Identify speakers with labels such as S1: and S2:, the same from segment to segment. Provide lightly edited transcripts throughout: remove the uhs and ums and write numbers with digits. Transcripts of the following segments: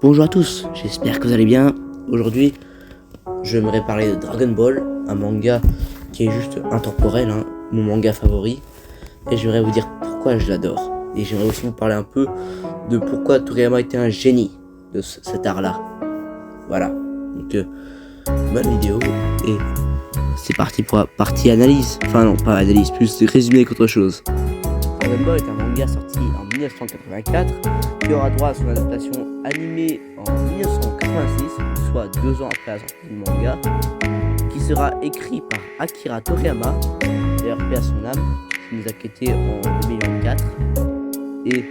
S1: Bonjour à tous, j'espère que vous allez bien. Aujourd'hui, j'aimerais parler de Dragon Ball, un manga qui est juste intemporel, mon manga favori. Et j'aimerais vous dire pourquoi je l'adore. Et j'aimerais aussi vous parler un peu de pourquoi Toriyama était un génie de cet art-là. Voilà, donc bonne vidéo et c'est parti pour la partie analyse. Enfin non, pas analyse, plus résumé qu'autre chose. Dragon Ball est un manga sorti en 1984 qui aura droit à son adaptation animée en 1986, soit 2 ans après la sortie du manga, qui sera écrit par Akira Toriyama, d'ailleurs paix à son âme, qui nous a quittés en 2004. Et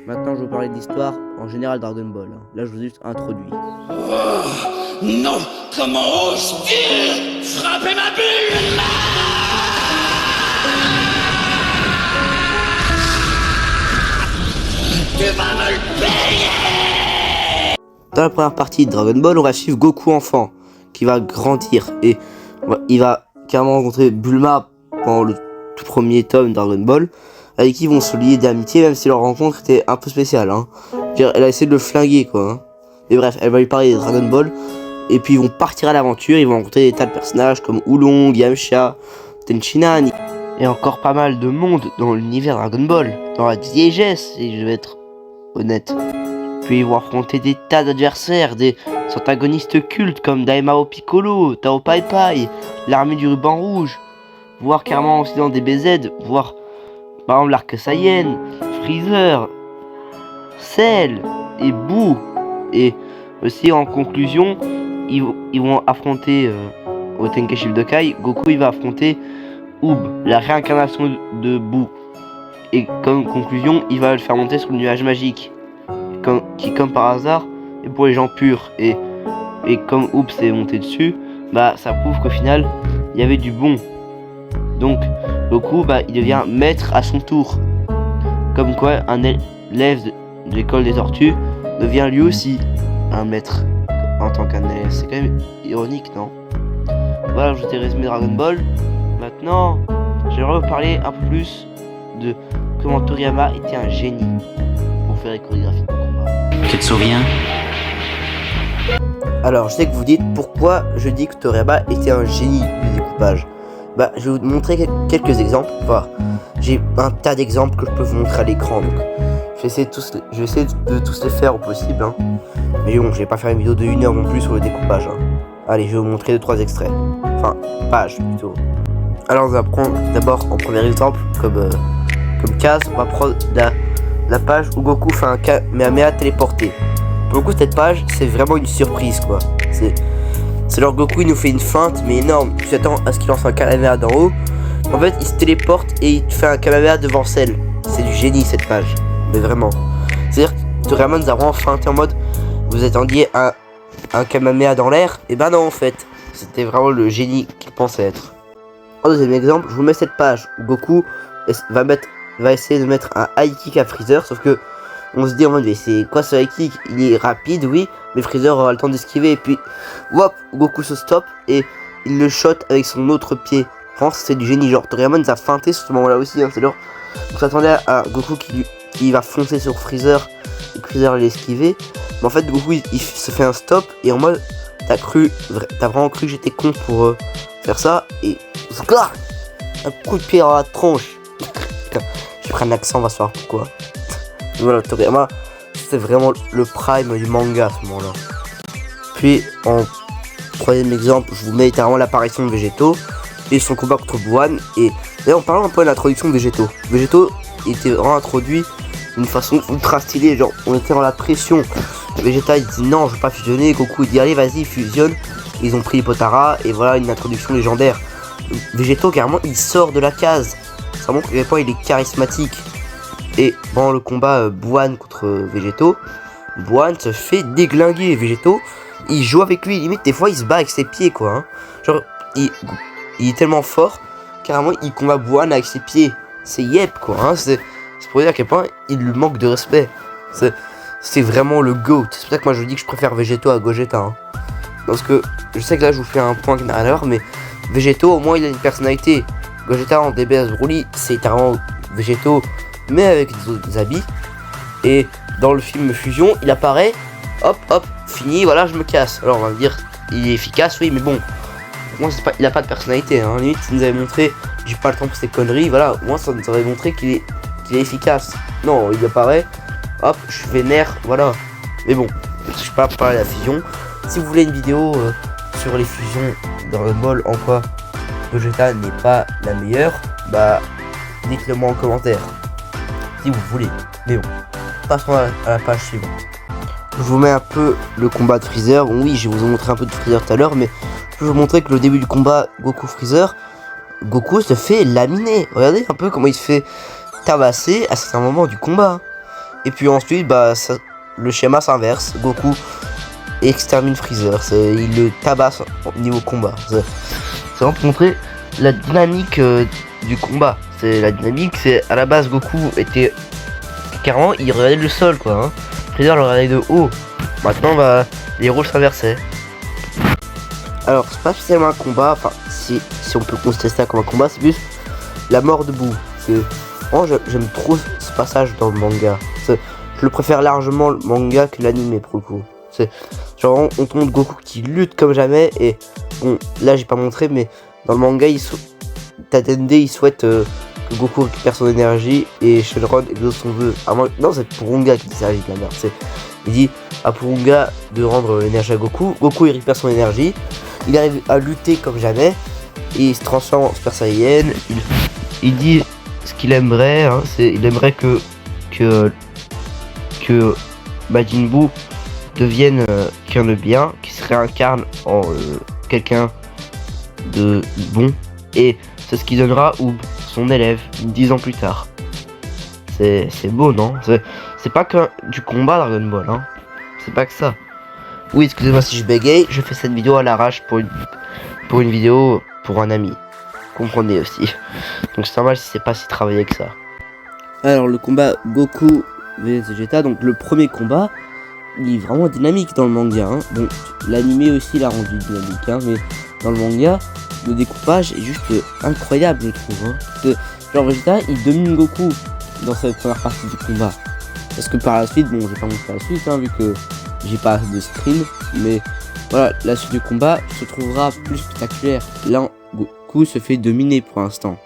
S1: maintenant je vais vous parler de l'histoire en général Dragon Ball. Là je vous ai juste introduit.
S2: Oh, non, comment oses-tu frapper ma bulle? Tu vas me le payer!
S1: Dans la première partie de Dragon Ball, on va suivre Goku enfant, qui va grandir et il va carrément rencontrer Bulma pendant le tout premier tome de Dragon Ball, avec qui ils vont se lier d'amitié, même si leur rencontre était un peu spéciale. Elle a essayé de le flinguer, quoi. Mais bref, elle va lui parler de Dragon Ball, et puis ils vont partir à l'aventure, ils vont rencontrer des tas de personnages comme Oolong, Yamcha, Tenshinhan, et encore pas mal de monde dans l'univers Dragon Ball, dans la diégèse, si je vais être honnête. Puis ils vont affronter des tas d'adversaires, des antagonistes cultes comme Daimao Piccolo, Tao Pai Pai, l'armée du ruban rouge, voire carrément aussi dans des BZ, voire par exemple l'arc Saiyan, Freezer, Cell et Boo. Et aussi en conclusion, ils vont affronter au Tenkaichi Budokai, Goku il va affronter Oob, la réincarnation de Boo. Et comme conclusion, il va le faire monter sur le nuage magique, qui comme par hasard est pour les gens purs. Et comme Oob s'est monté dessus, ça prouve qu'au final, il y avait du bon. Donc Goku, il devient maître à son tour. Comme quoi, un élève de l'école des tortues devient lui aussi un maître en tant qu'un élève. C'est quand même ironique, non? Voilà, je t'ai résumé Dragon Ball. Maintenant, j'aimerais vous parler un peu plus de comment Toriyama était un génie pour faire les chorégraphies de combat.
S3: Tu te souviens?
S1: Alors, je sais que vous dites pourquoi je dis que Toriyama était un génie du découpage. Je vais vous montrer quelques exemples. J'ai un tas d'exemples que je peux vous montrer à l'écran. Donc, je vais essayer de tous les faire au possible. Mais bon, je vais pas faire une vidéo de 1 heure non plus sur le découpage. Allez, je vais vous montrer 2-3 extraits. Enfin, pages plutôt. Alors, on va prendre d'abord en premier exemple, comme case, on va prendre la page où Goku fait un Kamehameha téléporté. Pour le coup, cette page, c'est vraiment une surprise, quoi. C'est genre Goku, il nous fait une feinte, mais énorme. Tu t'attends à ce qu'il lance un Kamehameha d'en haut. En fait, il se téléporte et il fait un Kamehameha devant Cell. C'est du génie, cette page. Mais vraiment. C'est-à-dire que Toriyama nous a vraiment feinté en mode, vous attendiez un Kamehameha dans l'air. Et non, en fait. C'était vraiment le génie qu'il pensait être. En deuxième exemple, je vous mets cette page où Goku va essayer de mettre un high kick à Freezer, sauf que on se dit en mode, mais c'est quoi ce high kick? Il est rapide, oui, mais Freezer aura le temps d'esquiver, et puis hop, Goku se stoppe et il le shot avec son autre pied. Franchement, c'est du génie. Genre, Toriyama nous a feinté sur ce moment-là aussi. C'est genre, on s'attendait à Goku qui va foncer sur Freezer et que Freezer allait esquiver. Mais en fait, Goku il se fait un stop et en mode, t'as vraiment cru que j'étais con pour faire ça, et un coup de pied dans la tronche. J'ai pris un accent, on va se voir pourquoi. Voilà, Toriyama, c'était vraiment le prime du manga à ce moment-là. Puis en troisième exemple, je vous mets littéralement l'apparition de Végéto et son combat contre Buan. Et d'ailleurs, en parlant un peu de l'introduction de Végéto, il était vraiment introduit d'une façon ultra stylée. Genre, on était dans la pression. Vegeta il dit non, je veux pas fusionner. Goku il dit allez, vas-y, fusionne. Ils ont pris Potara et voilà une introduction légendaire. Végéto, carrément, il sort de la case. Ça montre à quel point il est charismatique. Et pendant le combat Buan contre Végéto, Buan se fait déglinguer. Végéto, il joue avec lui, limite des fois il se bat avec ses pieds, quoi. Genre, il est tellement fort, carrément il combat Buan avec ses pieds. C'est yep, quoi. C'est pour dire à quel point il lui manque de respect. C'est vraiment le GOAT. C'est pour ça que moi je dis que je préfère Végéto à Gogeta. Parce que je sais que là je vous fais un point qui n'a rien à voir, mais Végéto au moins il a une personnalité. Gogeta en DBS Broly, c'est carrément Végéto mais avec des autres habits. Et dans le film Fusion, il apparaît hop, fini, voilà, je me casse. Alors on va me dire, il est efficace, oui, mais bon, moi il a pas de personnalité, hein. Limite, il nous avait montré, j'ai pas le temps pour ces conneries, voilà, moi ça nous aurait montré qu'il est efficace. Non, il apparaît, hop, je suis vénère, voilà. Mais bon, je suis pas parler de la fusion. Si vous voulez une vidéo sur les fusions Dragon Ball, en quoi Vegeta n'est pas la meilleure, bah dites-le moi en commentaire si vous voulez. Mais bon, passons à la page suivante. Je vous mets un peu le combat de Freezer. Bon oui, je vais vous montrer un peu de Freezer tout à l'heure, mais je vais vous montrer que le début du combat Goku Freezer, Goku se fait laminer. Regardez un peu comment il se fait tabasser à certains moments du combat. Et puis ensuite, bah le schéma s'inverse. Goku extermine Freezer, il le tabasse au niveau combat. C'est vraiment pour montrer la dynamique du combat. C'est la dynamique, c'est à la base Goku était carrément, il regardait le sol quoi. Hein. Freezer le regardait de haut. Maintenant bah les rôles s'inversaient. Alors c'est pas spécialement un combat, enfin si on peut considérer ça comme un combat, c'est plus la mort debout. Moi j'aime trop ce passage dans le manga. Je le préfère largement le manga que l'anime pour le coup. C'est genre on te montre Goku qui lutte comme jamais et bon là j'ai pas montré mais dans le manga Tatende il souhaite que Goku récupère son énergie et Shenron exauce son vœu. Non c'est Purunga qui dit ça, de la merde. Il dit à Purunga de rendre l'énergie à Goku. Goku il récupère son énergie, il arrive à lutter comme jamais et il se transforme en Super Saiyan. Il dit ce qu'il aimerait, hein, il aimerait que Majin Buu devienne quelqu'un de bien, qui se réincarne en quelqu'un de bon, et c'est ce qui donnera son élève 10 ans plus tard. C'est beau, non? C'est pas que du combat Dragon Ball, hein. C'est pas que ça. Oui, excusez-moi si je bégaye, je fais cette vidéo à l'arrache pour une vidéo pour un ami. Comprenez aussi. Donc c'est normal si c'est pas si travaillé que ça. Alors le combat Goku vs Vegeta, donc le premier combat, il est vraiment dynamique dans le manga. Hein. Bon, l'animé aussi l'a rendu dynamique, hein, mais dans le manga, le découpage est juste incroyable, je trouve. Hein. Genre Vegeta, il domine Goku dans cette première partie du combat. Parce que par la suite, bon, j'ai pas montré la suite, hein, vu que j'ai pas de stream, mais voilà, la suite du combat se trouvera plus spectaculaire. Là, Goku se fait dominer pour l'instant.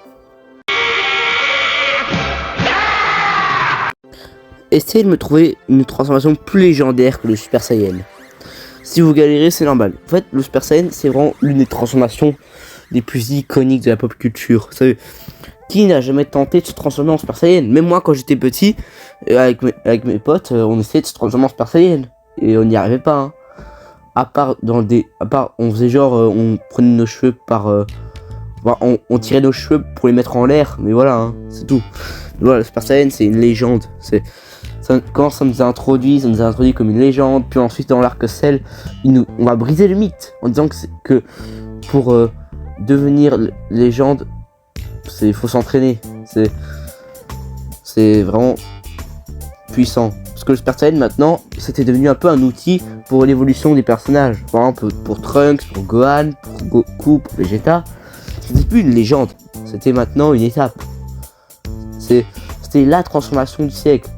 S1: Essayez de me trouver une transformation plus légendaire que le Super Saiyan. Si vous galérez, c'est normal. En fait, le Super Saiyan, c'est vraiment l'une des transformations les plus iconiques de la pop culture. Vous savez, qui n'a jamais tenté de se transformer en Super Saiyan? Même moi, quand j'étais petit, avec mes potes, on essayait de se transformer en Super Saiyan. Et on n'y arrivait pas. Hein. À part, on faisait genre, on prenait nos cheveux on tirait nos cheveux pour les mettre en l'air. Mais voilà, hein, c'est tout. Mais voilà, le Super Saiyan, c'est une légende. Quand ça nous a introduit comme une légende, puis ensuite dans l'arc-Cell, on va briser le mythe en disant que pour devenir légende, faut s'entraîner. C'est vraiment puissant. Parce que le Super Saiyan maintenant, c'était devenu un peu un outil pour l'évolution des personnages. Par exemple pour Trunks, pour Gohan, pour Goku, pour Vegeta. C'était plus une légende, c'était maintenant une étape. C'était la transformation du siècle.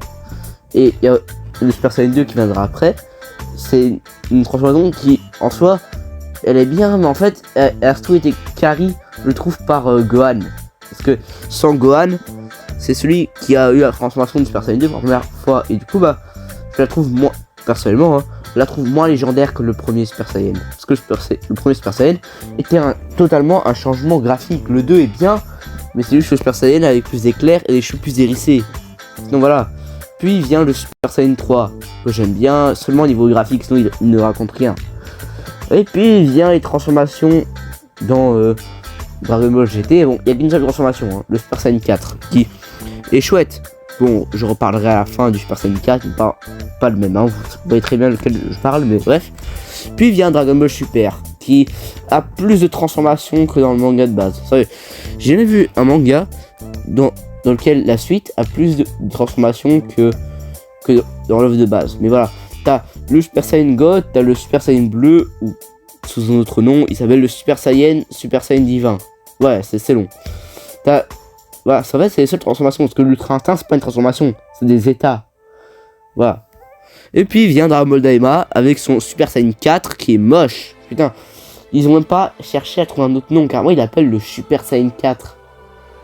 S1: Et il y a le Super Saiyan 2 qui viendra après. C'est une transformation qui, en soi, elle est bien, mais en fait, elle a surtout été carry, je le trouve, par Gohan. Parce que sans Gohan, c'est celui qui a eu la transformation du Super Saiyan 2 pour la première fois. Et du coup, bah, je la trouve moins, personnellement, hein, je la trouve moins légendaire que le premier Super Saiyan. Parce que le premier Super Saiyan était totalement un changement graphique. Le 2 est bien, mais c'est juste le Super Saiyan avec plus d'éclairs et les cheveux plus hérissés. Donc voilà. Puis vient le Super Saiyan 3, que j'aime bien, seulement au niveau graphique, sinon il ne raconte rien. Et puis vient les transformations dans Dragon Ball GT. Bon, il y a qu'une seule transformation, hein, le Super Saiyan 4, qui est chouette. Bon, je reparlerai à la fin du Super Saiyan 4, mais pas le même, hein, vous voyez très bien lequel je parle, mais bref. Puis vient Dragon Ball Super, qui a plus de transformations que dans le manga de base. Vous savez, j'ai jamais vu un manga dans lequel la suite a plus de transformations que dans l'œuvre de base. Mais voilà, t'as le Super Saiyan God, t'as le Super Saiyan bleu, ou sous un autre nom, il s'appelle le Super Saiyan divin. Ouais, c'est long. Voilà, ça va, c'est les seules transformations, parce que l'Ultra Instinct, c'est pas une transformation, c'est des états. Voilà. Et puis vient Dragon Ball Daima avec son Super Saiyan 4 qui est moche. Putain, ils ont même pas cherché à trouver un autre nom, car moi il appelle le Super Saiyan 4.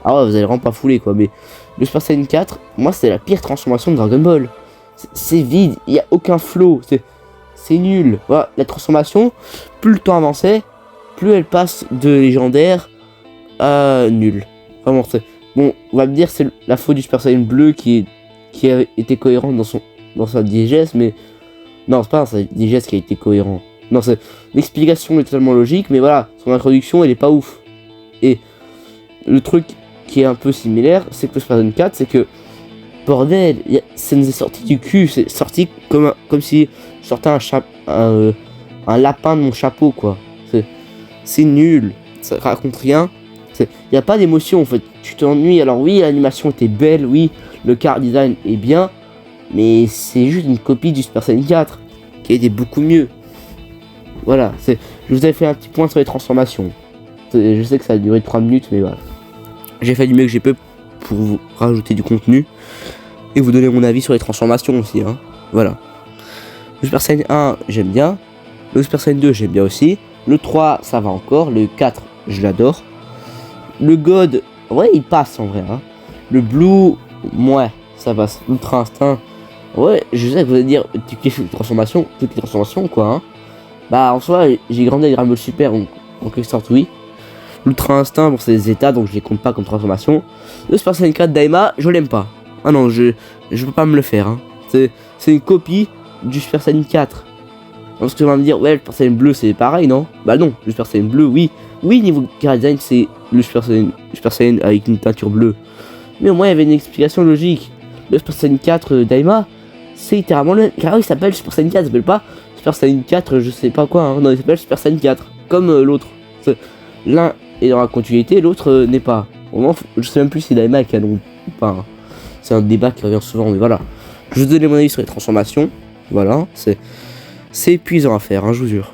S1: Ah ouais, vous allez vraiment pas fouler quoi, mais le Super Saiyan 4, moi c'est la pire transformation de Dragon Ball. C'est vide, il y a aucun flow, c'est nul. Voilà, la transformation, plus le temps avançait, plus elle passe de légendaire à nul. Vraiment, c'est... Bon, on va me dire c'est la faute du Super Saiyan bleu qui a été cohérent dans sa diégèse, mais non, c'est pas sa diégèse qui a été cohérent. Non, c'est l'explication est totalement logique, mais voilà, son introduction elle est pas ouf. Et le truc qui est un peu similaire, c'est que le Super Saiyan 4, c'est que bordel, ça nous est sorti du cul, c'est sorti comme si je sortais un lapin de mon chapeau quoi. C'est nul, ça raconte rien. Il n'y a pas d'émotion en fait, tu t'ennuies. Alors oui, l'animation était belle, oui, le car design est bien, mais c'est juste une copie du Super Saiyan 4 qui a été beaucoup mieux. Voilà, je vous avais fait un petit point sur les transformations. Je sais que ça a duré 3 minutes, mais voilà. J'ai fait du mieux que j'ai pu pour vous rajouter du contenu et vous donner mon avis sur les transformations aussi, hein. Voilà. Le Super Saiyan 1, j'aime bien. Le Super Saiyan 2, j'aime bien aussi. Le 3, ça va encore. Le 4, je l'adore. Le God, ouais, il passe en vrai, hein. Le Blue, ouais, ça passe. Ultra Instinct, ouais, je sais que vous allez dire, tu kiffes toutes les transformations, quoi, hein. Bah, en soi, j'ai grandi avec Dragon Ball Super, donc en quelque sorte, oui. L'Ultra Instinct, bon, c'est des états, donc je les compte pas comme transformation. Le Super Saiyan 4 Daima, je l'aime pas. Ah non, je peux pas me le faire, hein. C'est une copie du Super Saiyan 4. Parce que tu vas me dire, ouais, le Super Saiyan bleu, c'est pareil, non? Bah non, le Super Saiyan bleu, oui. Oui, niveau car design, c'est le Super Saiyan avec une teinture bleue. Mais au moins, il y avait une explication logique. Le Super Saiyan 4 Daima, c'est littéralement le même. Car il s'appelle Super Saiyan 4, il s'appelle pas Super Saiyan 4, je sais pas quoi, hein. Non, il s'appelle Super Saiyan 4. Comme l'autre. L'un est dans la continuité, l'autre n'est pas. Au moment, je sais même plus si Daima est canon ou pas, hein. C'est un débat qui revient souvent, mais voilà. Je vous donne mon avis sur les transformations. Voilà, c'est épuisant à faire, hein, je vous jure.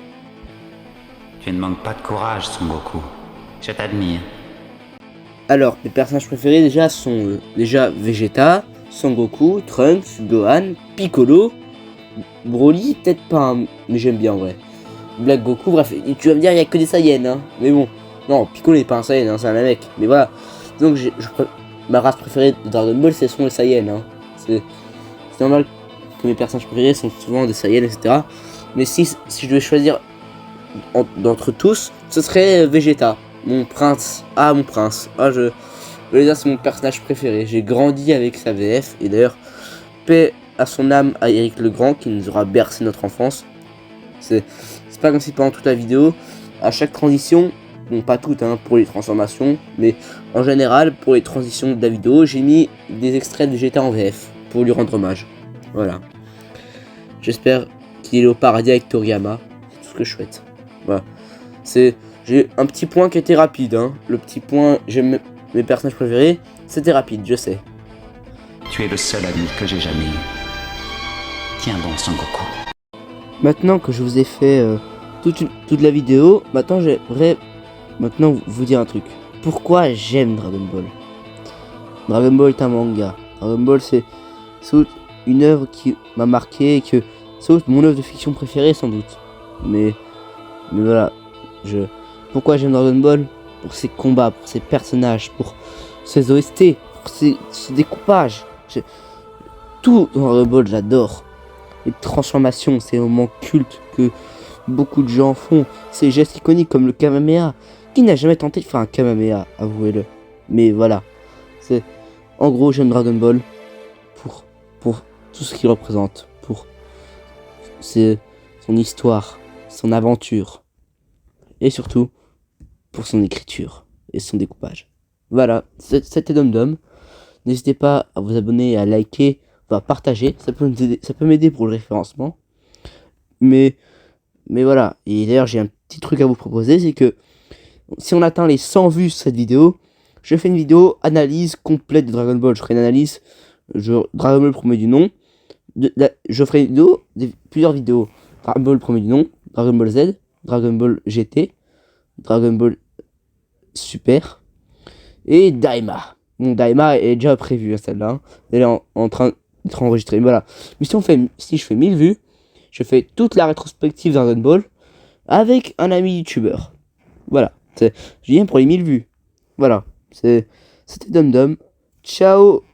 S3: Tu ne manques pas de courage, Son Goku. Je t'admire.
S1: Alors, mes personnages préférés déjà sont déjà Vegeta, Son Goku, Trunks, Gohan, Piccolo, Broly, peut-être pas, hein, mais j'aime bien, ouais. Black Goku, bref, tu vas me dire, il n'y a que des Saiyans, hein. Mais bon, non, Piccolo n'est pas un Saiyan, hein, c'est un mec. Mais voilà, donc ma race préférée de Dragon Ball, ce sont les Saiyans, hein. C'est normal que mes personnages préférés sont souvent des Saiyans, etc. Mais si je devais choisir d'entre tous, ce serait Vegeta, mon prince. Ah, mon prince. Ah, Vegeta, c'est mon personnage préféré. J'ai grandi avec sa VF. Et d'ailleurs, paix à son âme à Eric Legrand qui nous aura bercé notre enfance. C'est pas comme si pendant toute la vidéo, à chaque transition, bon, pas toutes, hein, pour les transformations, mais en général, pour les transitions de la vidéo, j'ai mis des extraits de Vegeta en VF pour lui rendre hommage. Voilà. J'espère qu'il est au paradis avec Toriyama. C'est tout ce que je souhaite. Voilà. J'ai un petit point qui était rapide, hein. Le petit point, j'aime mes personnages préférés, c'était rapide, je sais.
S3: Tu es le seul ami que j'ai jamais eu. Tiens bon, Son Goku.
S1: Maintenant que je vous ai fait toute la vidéo, maintenant j'aimerais vous dire un truc. Pourquoi j'aime Dragon Ball? Dragon Ball est un manga. Dragon Ball c'est une œuvre qui m'a marqué et que c'est mon œuvre de fiction préférée sans doute. Mais voilà, pourquoi j'aime Dragon Ball? Pour ses combats, pour ses personnages, pour ses OST, pour ses découpages. Tout dans Dragon Ball, j'adore. Les transformations, ces moments cultes que beaucoup de gens font, ces gestes iconiques comme le Kamehameha. Qui n'a jamais tenté de faire un Kamehameha, avouez-le. Mais voilà, en gros, j'aime Dragon Ball pour tout ce qu'il représente, pour son histoire, son aventure, et surtout pour son écriture et son découpage. Voilà, c'était DomDom. N'hésitez pas à vous abonner, à liker, à partager, ça peut m'aider pour le référencement. Mais voilà, et d'ailleurs j'ai un petit truc à vous proposer, c'est que si on atteint les 100 vues sur cette vidéo, je fais une vidéo analyse complète de Dragon Ball. Je ferai une analyse, Dragon Ball premier du nom, je ferai plusieurs vidéos. Dragon Ball premier du nom, Dragon Ball Z, Dragon Ball GT, Dragon Ball Super et Daima. Bon, Daima est déjà prévu, celle-là. Elle est en train d'être enregistré. Voilà. Mais si je fais 1000 vues, je fais toute la rétrospective Dragon Ball avec un ami youtubeur. Voilà. Je viens pour les 1000 vues. Voilà. C'était Dum Dum. Ciao.